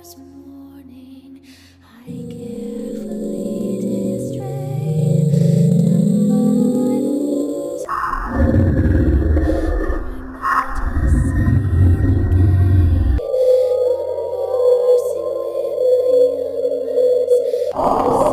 stars warning. I carefully did stray down by the waves of morning. I'm not a sailor gay, conversing with a young lass.